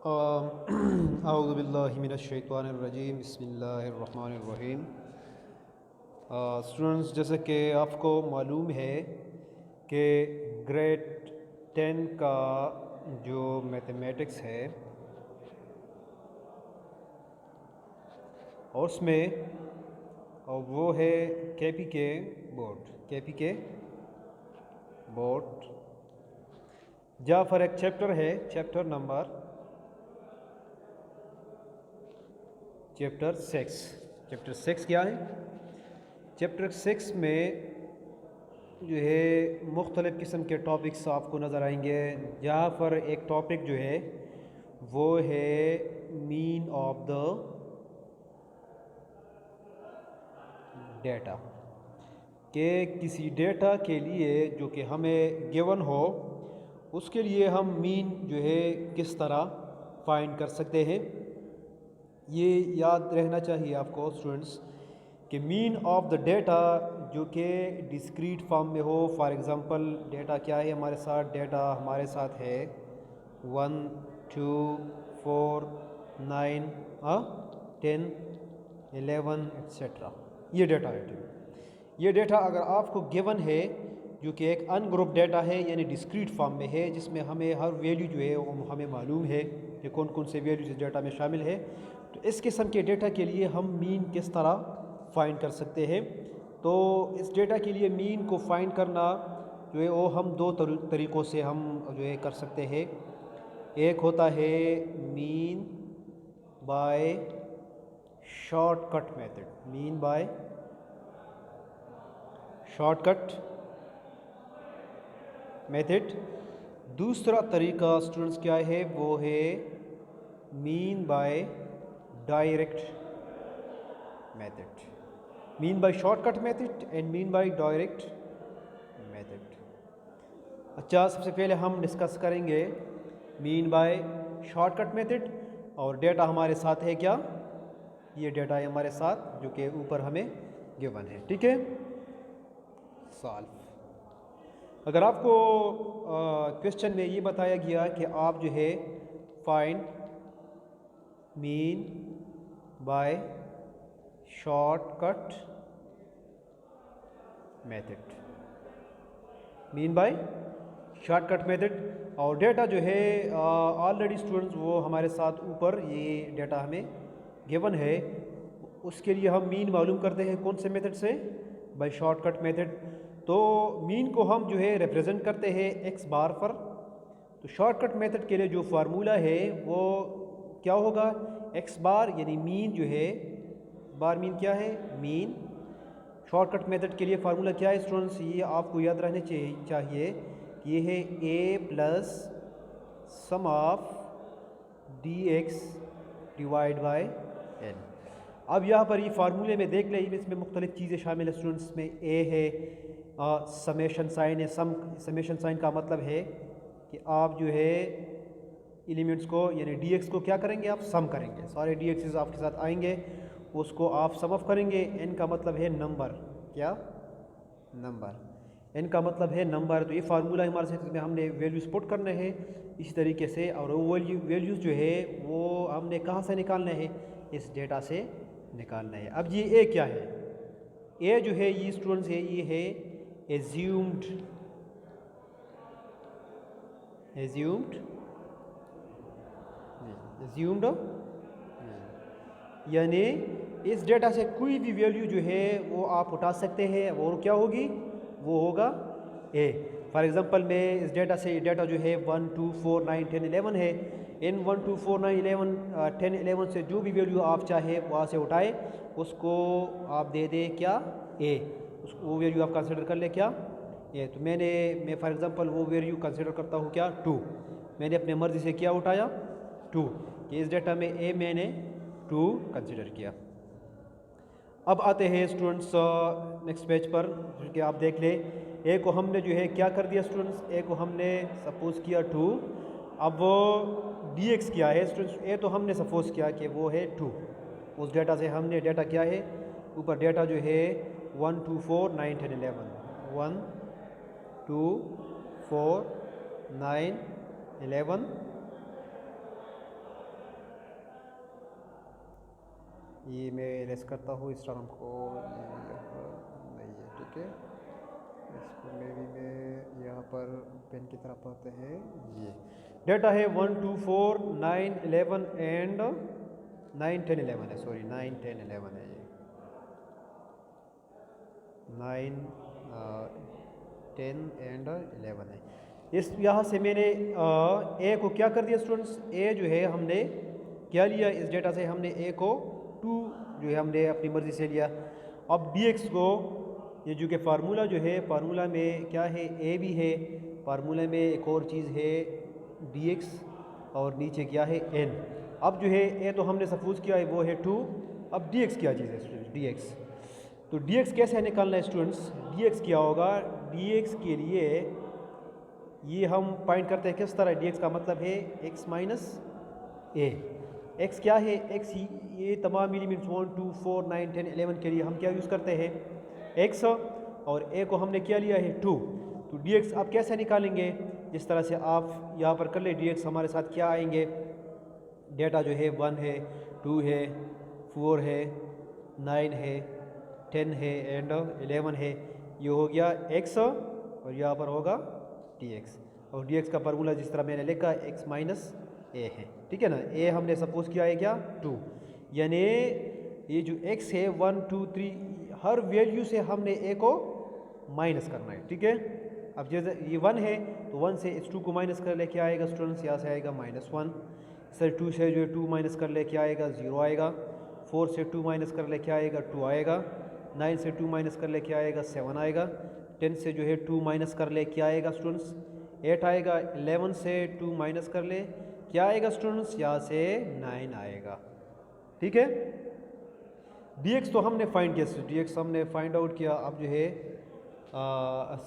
अऊज़ुबिल्लाहिमिनश्शैतानिर्रजीम बिस्मिल्लाहिर्रहमानिर्रहीम। स्टूडेंट्स, जैसे कि आपको मालूम है कि ग्रेड 10 का जो मैथमेटिक्स है और उसमें वो है के बोर्ड जहाँ पर एक चैप्टर है, चैप्टर 6 क्या है? चैप्टर 6 में जो है मुख्तलिफ़ किस्म के टॉपिक्स आपको नज़र आएंगे। जहाँ पर एक टॉपिक जो है वो है मीन ऑफ द डेटा, कि किसी डेटा के लिए जो कि हमें गिवन हो उसके लिए हम मीन जो है किस तरह फाइंड कर सकते हैं। ये याद रहना चाहिए आपको स्टूडेंट्स कि मीन ऑफ द डेटा जो कि डिस्क्रीट फॉर्म में हो। फॉर एग्ज़ाम्पल डेटा क्या है हमारे साथ? डेटा हमारे साथ है 1 2 4 9 10 11 एक्सेट्रा। ये डेटा है। ये डेटा अगर आपको गिवन है जो कि एक अनग्रुप डेटा है, यानी डिस्क्रीट फॉर्म में है, जिसमें हमें हर वैल्यू जो है वो हमें मालूम है कि कौन कौन से वैल्यूज इस डेटा में शामिल है, तो इस किस्म के डेटा के लिए हम मीन किस तरह फाइंड कर सकते हैं। तो इस डेटा के लिए मीन को फाइंड करना जो है वो हम दो तरीक़ों से हम जो है कर सकते हैं। एक होता है मीन बाय शॉर्टकट मेथड। दूसरा तरीका स्टूडेंट्स क्या है? वो है mean by direct method. Mean by shortcut method and mean by direct method. अच्छा, सबसे पहले हम डिस्कस करेंगे मीन बाय शॉर्टकट मेथड। और डेटा हमारे साथ है क्या? ये डेटा है हमारे साथ जो कि ऊपर हमें गिवन है। ठीक है, सॉल्व। अगर आपको क्वेश्चन में ये बताया गया कि आप जो है find mean by shortcut method, और डेटा जो है ऑलरेडी स्टूडेंट्स वो हमारे साथ ऊपर ये डेटा हमें गिवन है, उसके लिए हम मीन मालूम करते हैं कौन से मेथड से? By shortcut method. तो मीन को हम जो है रिप्रेजेंट करते हैं एक्स बार पर। तो शॉर्टकट मेथड के लिए जो फार्मूला है वो क्या होगा? एक्स बार यानी मीन जो है, बार मीन क्या है? मीन। शॉर्टकट मेथड के लिए फार्मूला क्या है स्टूडेंट्स? ये आपको याद रहने चाहिए कि ये है a plus sum of d x divide by n. अब यहाँ पर ये फार्मूले में देख लें, इसमें मुख्तलिफ़ चीज़ें शामिल है स्टूडेंट्स। में ए है समेशन साइन है। समेशन साइन का मतलब है कि आप जो है एलिमेंट्स को यानी डी एक्स को क्या करेंगे? आप सम करेंगे। सारे डी एक्सेस आपके साथ आएंगे, उसको आप सम ऑफ करेंगे। एन का मतलब है नंबर। क्या? नंबर। एन का मतलब है नंबर। तो ये फार्मूला हमारे साथ में हमने वैल्यूज पुट करने हैं इसी तरीके से, और वो वैल्यूज़ जो है वो हमने कहाँ से निकालने हैं? इस डेटा से निकालना है। अब ये ए क्या है? ए जो है ये स्टूडेंट्स है, ये है एज्यूम्ड यानी इस डेटा से कोई भी वैल्यू जो है वो आप उठा सकते हैं, और क्या होगी? वो होगा ए। फॉर एग्जांपल में इस डेटा से, डेटा जो है 1 2 4 9 10 11 है। इन 1 2 4 9 11 10 11 से जो भी वैल्यू आप चाहे वहाँ से उठाए, उसको आप दे दें क्या? ए। उसको वो वैल्यू आप कंसिडर कर ले क्या? ए। तो मैं फॉर एग्जांपल वो वैल्यू कंसिडर करता हूँ क्या? 2। मैंने अपने मर्ज़ी से क्या उठाया? 2। कि इस डेटा में ए मैंने 2 कंसिडर किया। अब आते हैं स्टूडेंट्स नेक्स्ट पेज पर, जो कि आप देख ले। ए को हमने जो है क्या कर दिया स्टूडेंट्स? ए को हमने सपोज किया 2। अब वो डी एक्स क्या है स्टूडेंट्स? ए तो हमने सपोज किया कि वो है 2। उस डेटा से हमने डेटा क्या है? ऊपर डेटा जो है 1 2 4 9 10 11 1 2 4 9 11 ये मैं इरेज करता हूँ इस टर्म को, नहीं है, ठीक है। इसको मैं यहाँ पर पेन की तरफ आते हैं। ये डेटा है 1 2 4 9 11 एंड 9 10 11 है, सॉरी 9 10 11 है, ये 9 10 एंड 11 है। इस यहाँ से मैंने ए को क्या कर दिया स्टूडेंट्स, ए जो है हमने क्या लिया, इस डेटा से हमने ए को 2 जो है हमने अपनी मर्ज़ी से लिया। अब डी एक्स को, ये जो कि फार्मूला जो है, फार्मूला में क्या है, ए भी है, फार्मूला में एक और चीज़ है डी एक्स, और नीचे क्या है एन। अब जो है ए तो हमने सपोज किया है वो है 2, अब डी एक्स क्या चीज़ है स्टूडेंट्स, डी एक्स। तो डी एक्स कैसे निकालना है स्टूडेंट्स, डी एक्स क्या होगा, डी एक्स के लिए ये हम फाइंड करते हैं किस तरह, डी एक्स का मतलब है एक्स माइनस ए। एक्स क्या है, एक्स ये तमाम एलिमेंट्स 1 2 4 9 10 11 के लिए हम क्या यूज़ करते हैं, एक्स, और ए को हमने क्या लिया है 2। तो डी एक्स आप कैसे निकालेंगे, जिस तरह से आप यहाँ पर कर ले, डी एक्स हमारे साथ क्या आएंगे, डेटा जो है 1 है, 2 है, 4 है, 9 है, 10 है एंड 11 है। ये हो गया एक्स, और यहाँ पर होगा डी एक्स, और डी एक्स का फार्मूला जिस तरह मैंने लिखा एक्स माइनस ए है, ठीक है ना। ए हमने सपोज किया है क्या 2, यानी ये जो एक्स है 1 2 3 हर वैल्यू से हमने ए को माइनस करना है, ठीक है। अब जैसे ये 1 है तो 1 से इस 2 को माइनस कर लेके आएगा स्टूडेंट्स, यहाँ से आएगा -1, सर 2 से जो है 2 माइनस कर लेके आएगा 0 आएगा, 4 से 2 माइनस कर लेके आएगा 2 आएगा, 9 से 2 माइनस कर लेके आएगा 7 आएगा, 10 से जो है 2 माइनस कर ले क्या आएगा स्टूडेंट्स 8 आएगा, 11 से 2 माइनस कर ले क्या आएगा स्टूडेंट्स, यहाँ से 9 आएगा, ठीक है। dx तो हमने फाइंड किया, dx हमने फाइंड आउट किया। अब जो है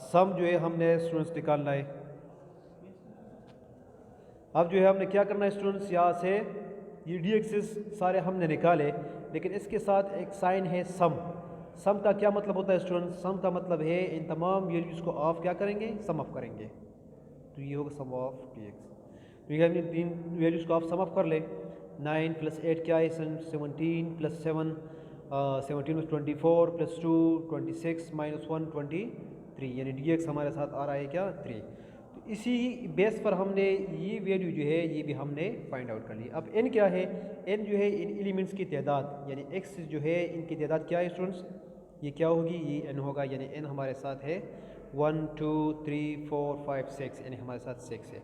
सम जो है हमने स्टूडेंट्स निकालना है। अब जो है हमने क्या करना है स्टूडेंट्स, यहाँ से ये dx सारे हमने निकाले, लेकिन इसके साथ एक साइन है सम। सम का क्या मतलब होता है स्टूडेंट्स, सम का मतलब है इन तमाम वैल्यूज़ को ऑफ क्या करेंगे, सम ऑफ करेंगे। तो ये होगा सम ऑफ dx। तो ये हमने 3 वैल्यूज़ को आप सम ऑफ कर ले, 9 + 8 क्या है 17 + 7 17 + 24 + 2 26 - 1 23, यानी dx हमारे साथ आ रहा है क्या 3। तो इसी बेस पर हमने ये वैल्यू जो है ये भी हमने फाइंड आउट कर ली। अब n क्या है, n जो है इन एलिमेंट्स की तादाद, यानी x जो है इनकी तादाद क्या है स्टूडेंट्स, ये क्या होगी, ये n होगा, यानी n हमारे साथ है 1 2 3 4 5 6, यानी हमारे साथ 6 है।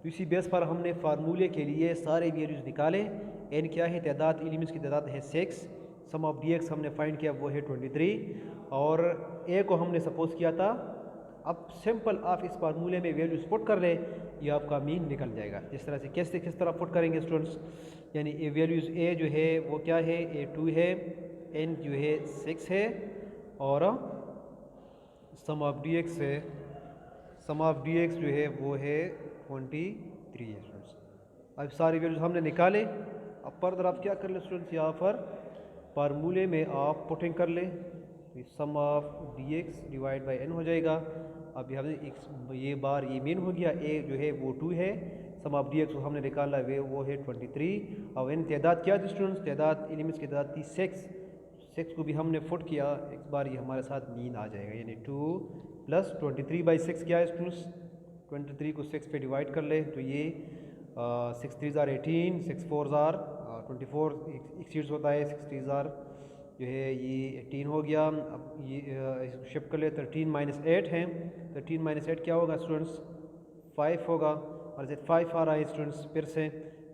तो इसी बेस पर हमने फार्मूले के लिए सारे वैल्यूज़ निकाले। n क्या है, तादाद एलिमेंट्स की तादाद है 6, सम ऑफ dx हमने फाइंड किया वो है 23, और a को हमने सपोज किया था। अब सिंपल आप इस फार्मूले में वैल्यूज पुट कर ले, ये आपका मीन निकल जाएगा। जिस तरह से किस तरह पुट करेंगे स्टूडेंट्स, यानी ए वैल्यूज़ a जो है वो क्या है, a 2 है, n जो है 6 है, और सम ऑफ dx है, सम ऑफ dx जो है वो है 23 है स्टूडेंट्स। अब सारी वैल्यूज हमने निकाले। अब फर्दर आप क्या कर ले स्टूडेंट्स, यहाँ पर फार्मूले में आप पुटिंग कर ले, sum of dx divide by n हो जाएगा। अब हमने ये बार ये मीन हो गया, a जो है वो 2 है, सम ऑफ dx को हमने निकाला वो है 23। अब n तादाद क्या थी स्टूडेंट्स, तादाद एलिमेंट्स की तादाद थी 6 को भी हमने फुट किया, एक बार ये हमारे साथ मीन आ जाएगा, यानी 2 + 23/6 क्या है स्टूडेंट्स, 23 को 6 पे डिवाइड कर ले तो ये 6 3 = 18, 6 4 = 24 एक्सीड्स होता है, 6 3 = जो है ये 18 हो गया। अब ये इसको शिफ्ट कर ले, 13 - 8 है, 13 - 8 क्या होगा स्टूडेंट्स 5 होगा, और जैसे 5 आ रहा है स्टूडेंट्स, फिर से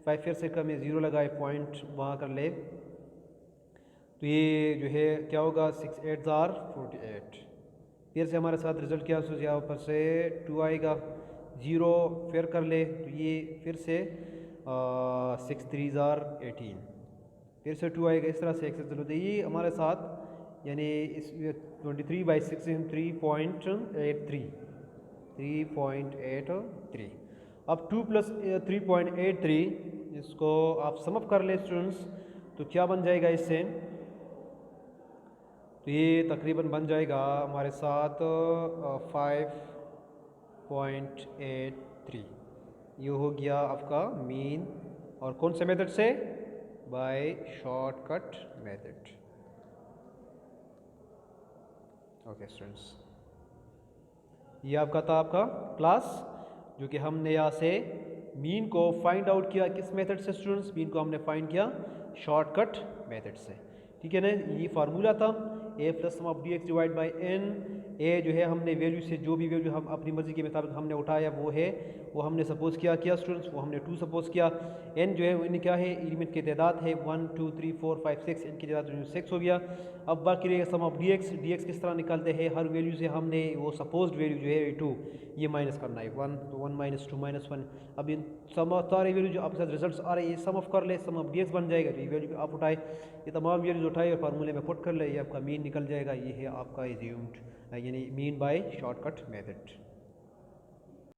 5 फिर से कम 0 लगाए, पॉइंट वहाँ कर ले, तो ये जो है क्या होगा 6 8 = 48। फिर से हमारे साथ रिजल्ट क्या है, यहाँ पर से 2 आएगा, 0 फिर कर ले तो ये फिर से 6 3 = 18, फिर से 2 आएगा, इस तरह से एक्सेस चलो। ये हमारे साथ यानी इस 23/6 से हम 3.83 अब 2 + 3.83 इसको आप सम अप कर ले स्टूडेंट्स, तो क्या बन जाएगा इससे, तो ये तकरीबन बन जाएगा हमारे साथ 5.83। ये हो गया आपका मीन, और कौन से मेथड से, by shortcut method. Okay students, ये आपका था आपका क्लास, जो कि हमने यहाँ से मीन को फाइंड आउट किया किस मेथड से स्टूडेंट्स, मीन को हमने फाइंड किया शॉर्टकट मेथड से। ठीक है ना, ये फार्मूला था a plus sum of d x divide by n. A जो है हमने वैल्यू से जो भी वैल्यू हम अपनी मर्ज़ी के मुताबिक हमने उठाया वो है, वो हमने सपोज़ किया स्टूडेंट्स, वो हमने 2 सपोज़ किया। एन जो है इन्हें क्या है, एलिमेंट की तादाद है 1 2 3 4 5 6, इनकी तादाद 6 हो गया। अब बाकी रहेगा सम ऑफ डी एक्स किस तरह निकालते हैं, हर वैल्यू से हमने वो सपोज्ड वैल्यू जो है 2 ये माइनस करना है, 1 तो 1 माइनस 2 माइनस 1। अब इन सम सारे वैल्यू जो आपके साथ रिजल्ट्स आ रहे हैं ये सम ऑफ कर ले, सम ऑफ डी एक्स बन जाएगा। ये वैल्यू आप उठाए, ये तमाम वैल्यूज उठाए और फार्मूले में पुट कर ले, ये आपका मीन निकल जाएगा। ये है आपका एज्यूम्ड यानी मीन बाय शॉर्टकट मेथड।